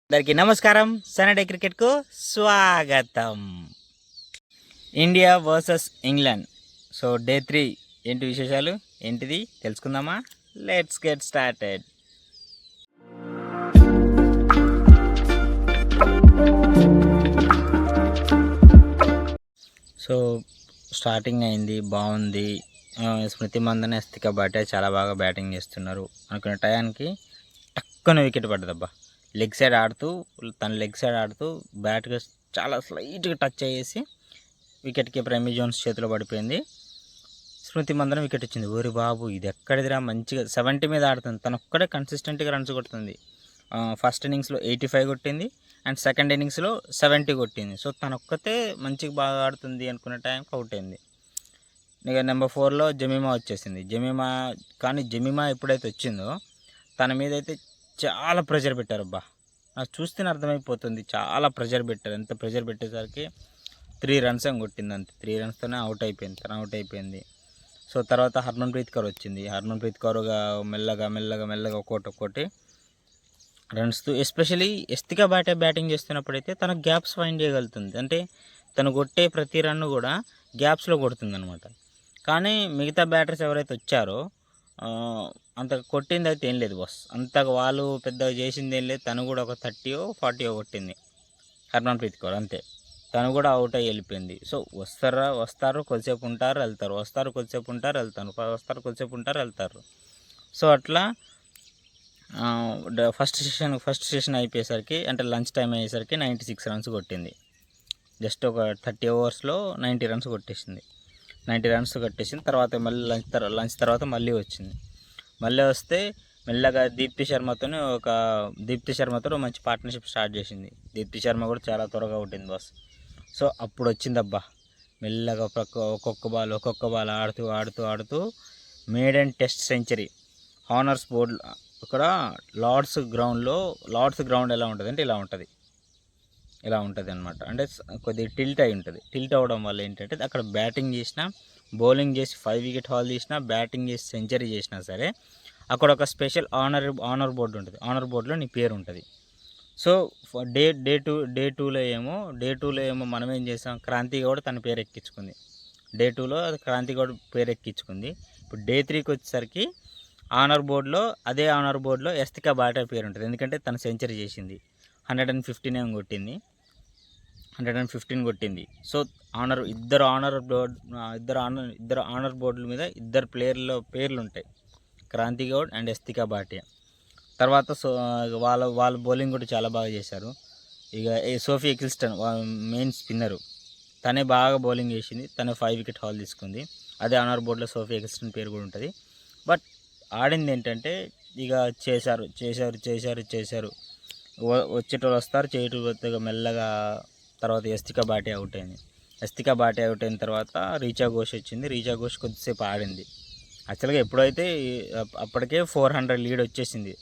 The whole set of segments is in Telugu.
అందరికీ నమస్కారం. సనడే క్రికెట్కు స్వాగతం. India versus England. So day 3 ఏంటి విశేషాలు ఏంటిది తెలుసుకుందామా? Let's get started. So starting అయింది, బాగుంది. స్మృతి మందన, ఎస్తిక బాటే చాలా బాగా బ్యాటింగ్ చేస్తున్నారు అనుకునే టయానికి టక్కున వికెట్ పడ్డదబ్బా. లెగ్ సైడ్ ఆడుతూ బ్యాట్గా చాలా స్లైట్గా టచ్ అయ్యేసి వికెట్ కీపర్ ఎమీ జోన్స్ చేతిలో పడిపోయింది. స్మృతి మందనం వికెట్ వచ్చింది. ఓరి బాబు, ఇది ఎక్కడిదిరా, మంచిగా 70 మీద ఆడుతుంది. తను ఒక్కడే కన్సిస్టెంట్గా రన్స్ కొడుతుంది. ఫస్ట్ ఇన్నింగ్స్లో 85 కొట్టింది అండ్ సెకండ్ ఇన్నింగ్స్లో 70 కొట్టింది. సో తను ఒక్కతే మంచిగా బాగా ఆడుతుంది అనుకునే టైంకి అవుట్ అయింది. ఇక నెంబర్ 4లో జమీమా వచ్చేసింది. జమీమా ఎప్పుడైతే వచ్చిందో తన మీద అయితే చాలా ప్రెషర్ పెట్టారు. అబ్బా, నాకు చూస్తేనే అర్థమైపోతుంది. చాలా ప్రెషర్ పెట్టారు. ఎంత ప్రెషర్ పెట్టేసరికి 3 రన్స్ ఏం కొట్టింది. అంతే 3 రన్స్తోనే అవుట్ అయిపోయింది. సో తర్వాత హర్మన్ప్రీత్ కౌర్ వచ్చింది. హర్మన్ప్రీత్ కౌర్గా మెల్లగా ఒక్కొక్కటి రన్స్తో, ఎస్పెషలీ ఎస్తిక బ్యాటింగ్ చేస్తున్నప్పుడైతే తన గ్యాప్స్ ఫైండ్ చేయగలుగుతుంది. అంటే తను కొట్టే ప్రతి రన్ను కూడా గ్యాప్స్లో కొడుతుంది అనమాట. కానీ మిగతా బ్యాటర్స్ ఎవరైతే వచ్చారో అంత కొట్టింది అయితే ఏం లేదు బాస్. అంతగా వాళ్ళు పెద్దగా చేసింది ఏం లేదు. తను కూడా ఒక 30 40 కొట్టింది హర్మన్ప్రీత్ కౌర్, అంతే. తను కూడా అవుట్ అయ్యి వెళ్ళిపోయింది. సో వస్తారు కొద్దిసేపు ఉంటారు వెళ్తారు. సో అట్లా ఫస్ట్ సెషన్ అయిపోయేసరికి, అంటే లంచ్ టైం అయ్యేసరికి 96 రన్స్ కొట్టింది. జస్ట్ ఒక 30 ఓవర్స్లో 90 రన్స్ కొట్టేసింది. 90 రన్స్ కట్టేసింది. తర్వాత మళ్ళీ లంచ్ తర్వాత మళ్ళీ వస్తే మెల్లగా దీప్తి శర్మతో మంచి పార్ట్నర్షిప్ స్టార్ట్ చేసింది. దీప్తి శర్మ కూడా చాలా త్వరగా కొట్టింది బాస్. సో అప్పుడు వచ్చిందబ్బా, మెల్లగా ఒక్కొక్క బాల్ ఆడుతూ మేడన్ టెస్ట్ సెంచరీ హానర్స్ బోర్డు. ఇక్కడ లార్డ్స్ గ్రౌండ్ ఎలా ఉంటుంది అంటే ఇలా ఉంటుంది అనమాట. అంటే కొద్దిగా టిల్ట్ అయి ఉంటుంది. టిల్ట్ అవ్వడం వల్ల ఏంటంటే అక్కడ బ్యాటింగ్ చేసినా, బౌలింగ్ చేసి 5 వికెట్ హాల్ చేసినా, బ్యాటింగ్ చేసి సెంచరీ చేసినా సరే అక్కడ ఒక స్పెషల్ ఆనర్ బోర్డు ఉంటుంది. ఆనర్ బోర్డులో నీ పేరు ఉంటుంది. సో డే టూలో ఏమో మనం ఏం చేసాం, క్రాంతి గౌడ్ తన పేరు ఎక్కించుకుంది. డే 2లో క్రాంతి గౌడ్ పేరు ఎక్కించుకుంది. ఇప్పుడు డే 3కి వచ్చేసరికి అదే ఆనర్ బోర్డులో ఎస్తిక బాటే పేరు ఉంటుంది. ఎందుకంటే తను సెంచరీ చేసింది. 115 కొట్టింది. సో ఇద్దరు ఆనర్ బోర్డుల మీద ఇద్దరు ప్లేయర్ల పేర్లు ఉంటాయి, క్రాంతి గౌడ్ అండ్ ఎస్తిక బాటియా. తర్వాత వాళ్ళ బౌలింగ్ కూడా చాలా బాగా చేశారు. ఇక సోఫీ ఎకిల్స్టన్ మెయిన్ స్పిన్నరు, తనే బాగా బౌలింగ్ చేసింది. తను 5 వికెట్ హాల్ తీసుకుంది. అదే ఆనర్ బోర్డులో సోఫీ ఎకిల్స్టన్ పేరు కూడా ఉంటుంది. బట్ ఆడింది ఏంటంటే ఇక చేశారు. వచ్చేటోళ్ళు వస్తారు, చేయటోళ్ళు మెల్లగా. తర్వాత ఎస్తిక బాటే అవుట్ అయింది. తర్వాత రీచా ఘోష్ వచ్చింది. రీచా ఘోష్ కొద్దిసేపు ఆడింది. యాక్చువల్గా ఎప్పుడైతే అప్పటికే 400 లీడ్ వచ్చేసింది.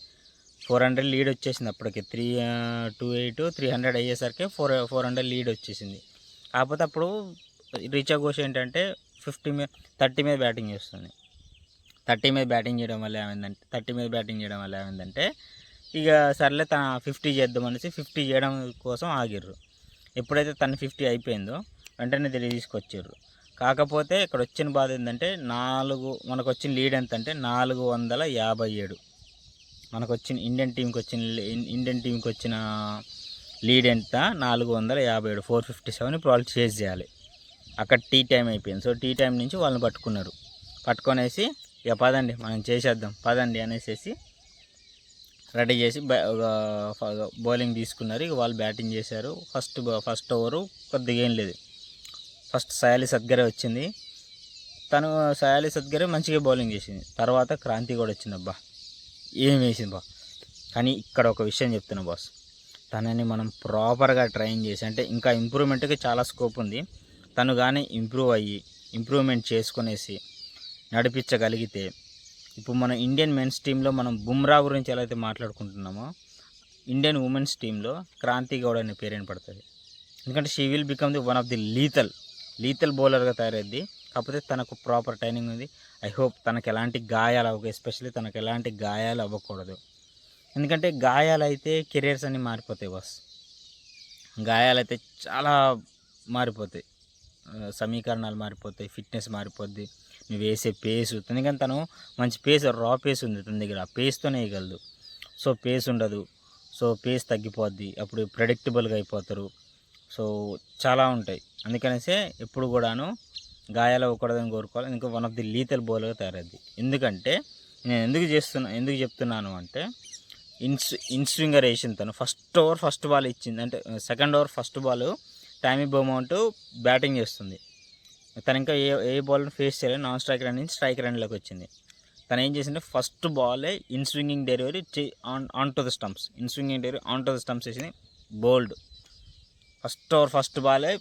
అప్పటికే 300 అయ్యేసరికి 400 లీడ్ వచ్చేసింది. కాకపోతే అప్పుడు రీచా ఘోష్ ఏంటంటే 30 మీద బ్యాటింగ్ చేస్తుంది. 30 మీద బ్యాటింగ్ చేయడం వల్ల ఏమైందంటే ఇక సర్లే తన 50 చేద్దామనేసి 50 చేయడం కోసం ఆగిర్రు. ఎప్పుడైతే తన 50 అయిపోయిందో వెంటనే తీసుకొచ్చారు. కాకపోతే ఇక్కడ వచ్చిన బాధ ఏంటంటే మనకు వచ్చిన లీడ్ ఎంత అంటే 457. మనకు వచ్చిన ఇండియన్ టీంకి వచ్చిన లీడ్ ఎంత 457, 457. ఇప్పుడు వాళ్ళు చేజ్ చేయాలి. అక్కడ టీ టైం అయిపోయింది. సో టీ టైం నుంచి వాళ్ళని పట్టుకొనేసి ఇక పదండి మనం చేసేద్దాం పదండి అనేసి రెడీ చేసి బౌలింగ్ తీసుకున్నారు. ఇక వాళ్ళు బ్యాటింగ్ చేశారు. ఫస్ట్ ఓవరు కొద్దిగా ఏం లేదు. ఫస్ట్ సయాలి సద్గరే వచ్చింది. సయాలి సద్గరే మంచిగా బౌలింగ్ చేసింది. తర్వాత క్రాంతి కూడా వచ్చింది. అబ్బా ఏం వేసింది బా. కానీ ఇక్కడ ఒక విషయం చెప్తున్నా బాస్, తనని మనం ప్రాపర్గా ట్రైన్ చేసి, అంటే ఇంకా ఇంప్రూవ్మెంట్కి చాలా స్కోప్ ఉంది. తను కానీ ఇంప్రూవ్మెంట్ చేసుకునేసి నడిపించగలిగితే, ఇప్పుడు మన ఇండియన్ మెన్స్ టీంలో మనం బుమ్రా గురించి ఎలా అయితే మాట్లాడుకుంటున్నామో, ఇండియన్ ఉమెన్స్ టీంలో క్రాంతి గౌడ్ అనే పేరు పడుతుంది. ఎందుకంటే she will become the one of the lethal బౌలర్గా తయారైద్ది. కాకపోతే తనకు ప్రాపర్ ట్రైనింగ్ ఉంది. ఐ హోప్ తనకు ఎలాంటి గాయాలు ఎస్పెషల్లీ తనకు ఎలాంటి గాయాలు అవ్వకూడదు. ఎందుకంటే గాయాలైతే కెరియర్స్ అన్నీ మారిపోతాయి బాస్. గాయాలైతే చాలా మారిపోతాయి. సమీకరణాలు మారిపోతాయి, ఫిట్‌నెస్ మారిపోద్ది. నువ్వు వేసే పేసు, ఎందుకంటే తను మంచి పేస్, రా పేస్ ఉంది తన దగ్గర. ఆ పేస్‌తోనే వేయగలదు. సో పేస్ ఉండదు. సో పేస్ తగ్గిపోద్ది. అప్పుడు ప్రెడిక్టబుల్‌గా అయిపోతారు. సో చాలా ఉంటాయి. అందుకనేసే ఎప్పుడు కూడాను గాయాలు అవ్వకూడదని కోరుకోవాలి. ఇంకా వన్ ఆఫ్ ది లీథల్ బౌలర్‌గా తయారయ్యిద్ది. ఎందుకంటే నేను ఎందుకు చెప్తున్నాను అంటే ఇన్ స్వింగర్ వేసింది తను. ఫస్ట్ ఓవర్ ఫస్ట్ బాల్ ఇచ్చింది. అంటే second over first ball Tammy Beaumont batting చేస్తుంది. తను ఇంకా ఏ బాల్ని ఫేస్ చేయలేదు. నాన్ స్ట్రైక్ రన్ నుంచి స్ట్రైక్ రన్లోకి వచ్చింది. తను ఏం చేసింది, ఫస్ట్ బాలే in swinging delivery on to the stumps. In swinging delivery on to the stumps వేసింది. బోల్డ్. ఫస్ట్ ఓవర్ ఫస్ట్ బాలే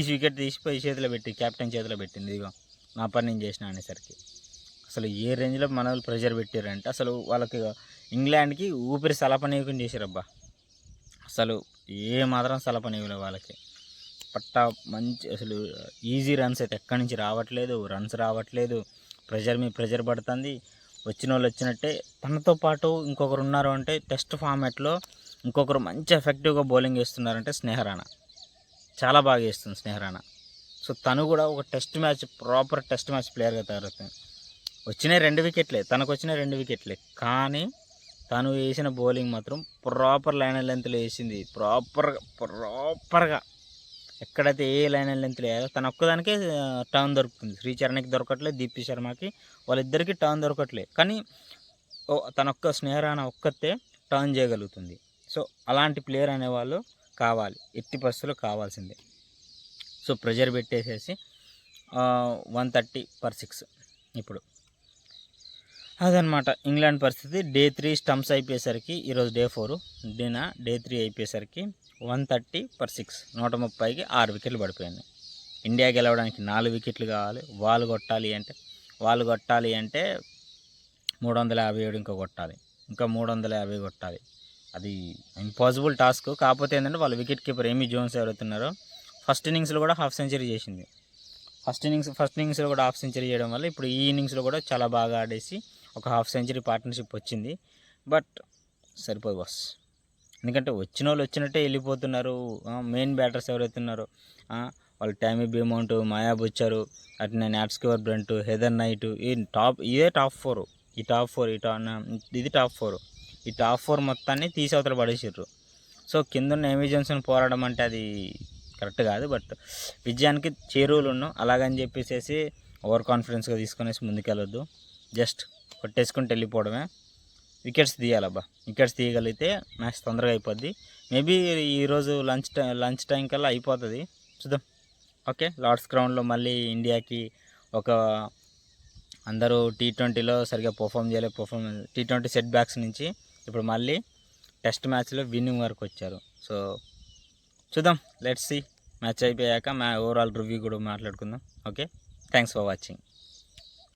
వికెట్ తీసిపోయి చేతిలో పెట్టి, కెప్టెన్ చేతిలో పెట్టింది. ఇదిగో నా పని నేను చేసిన అనేసరికి అసలు ఏ రేంజ్లో మన వాళ్ళు ప్రెషర్ పెట్టారంటే అసలు వాళ్ళకి ఇంగ్లాండ్కి ఊపిరి సలపనీయకుండా చేశారబ్బా. అసలు ఏ మాత్రం సలపనీయలే వాళ్ళకి. పట్టా మంచి అసలు ఈజీ రన్స్ అయితే ఎక్కడి నుంచి రావట్లేదు, రన్స్ రావట్లేదు. ప్రెషర్ పడుతుంది. వచ్చిన వాళ్ళు వచ్చినట్టే. తనతో పాటు ఇంకొకరు ఉన్నారు అంటే టెస్ట్ ఫార్మాట్లో ఇంకొకరు మంచి ఎఫెక్టివ్గా బౌలింగ్ వేస్తున్నారంటే స్నేహరాణా. చాలా బాగా వేస్తుంది స్నేహరాణా. సో తను కూడా ఒక ప్రాపర్ టెస్ట్ మ్యాచ్ ప్లేయర్గా తయారవుతుంది. వచ్చినాయి 2 వికెట్లే, తనకు వచ్చిన 2 వికెట్లే. కానీ తను వేసిన బౌలింగ్ మాత్రం ప్రాపర్ లైన్ అండ్ లెంత్లో వేసింది. ప్రాపర్గా ఎక్కడైతే ఏ లైన్ అండ్ లెంత్లో వేయాలో తన ఒక్కదానికే టర్న్ దొరుకుతుంది. శ్రీచరణ్కి దొరకట్లేదు, దీప్తి శర్మకి, వాళ్ళిద్దరికీ టర్న్ దొరకట్లేదు. కానీ స్నేహరాణా ఒక్కతే టర్న్ చేయగలుగుతుంది. సో అలాంటి ప్లేయర్ అనేవాళ్ళు కావాలి, ఎట్టి పరిస్థితుల్లో కావాల్సిందే. సో ప్రెషర్ పెట్టేసేసి 130/6 ఇప్పుడు అదనమాట ఇంగ్లాండ్ పరిస్థితి. డే 3 స్టంప్స్ అయిపోయేసరికి, ఈరోజు డే 4, డే 3 అయిపోయేసరికి 130/6, 130కి 6 వికెట్లు పడిపోయింది. ఇండియా గెలవడానికి 4 వికెట్లు కావాలి. వాళ్ళు కొట్టాలి అంటే 357 ఇంకా కొట్టాలి, ఇంకా 350 కొట్టాలి. అది ఇంపాసిబుల్ టాస్క్. కాకపోతే ఏంటంటే వాళ్ళ వికెట్ కీపర్ ఏమీ జోన్స్ ఎవరైతున్నారో ఫస్ట్ ఇన్నింగ్స్లో కూడా హాఫ్ సెంచరీ చేసింది. ఫస్ట్ ఇన్నింగ్స్లో కూడా హాఫ్ సెంచరీ చేయడం వల్ల ఇప్పుడు ఈ ఇన్నింగ్స్లో కూడా చాలా బాగా ఆడేసి ఒక హాఫ్ సెంచరీ పార్ట్నర్షిప్ వచ్చింది. బట్ సరిపోదు బాస్. ఎందుకంటే వచ్చిన వాళ్ళు వచ్చినట్టే వెళ్ళిపోతున్నారు. మెయిన్ బ్యాటర్స్ ఎవరైతే ఉన్నారో వాళ్ళు టామీ బౌమౌంట్, మాయాబ్ వచ్చారు, అట్నే naught square brunt, Heather night, ఇదే టాప్ 4. ఈ టాప్ 4 ఇది టాప్ 4. ఈ టాప్ 4 మొత్తాన్ని తీసి అవతల పడేసారు. సో కింద ఉన్న ఎమీ జాన్సన్ పోరాడడం అంటే అది కరెక్ట్ కాదు. బట్ విజయానికి చేరువలు ఉన్నాం. అలాగని చెప్పేసి ఓవర్ కాన్ఫిడెన్స్గా తీసుకునేసి ముందుకెళ్ళొద్దు. జస్ట్ కొట్టేసుకుంటూ వెళ్ళిపోవడమే. వికెట్స్ తీయాలబ్బా. వికెట్స్ తీయగలిగితే మ్యాచ్ తొందరగా అయిపోద్ది. మేబీ ఈరోజు లంచ్ టైం కల్లా అయిపోతుంది, చూద్దాం. ఓకే, లార్డ్స్ గ్రౌండ్లో మళ్ళీ ఇండియాకి అందరూ T20లో సరిగ్గా పర్ఫామ్ T20 సెట్ బ్యాక్స్ నుంచి ఇప్పుడు మళ్ళీ టెస్ట్ మ్యాచ్లో విన్నింగ్ వరకు వచ్చారు. సో చూద్దాం, లెట్స్ సీ. మ్యాచ్ అయిపోయాక ఓవరాల్ రివ్యూ కూడా మాట్లాడుకుందాం. Okay, thanks for watching.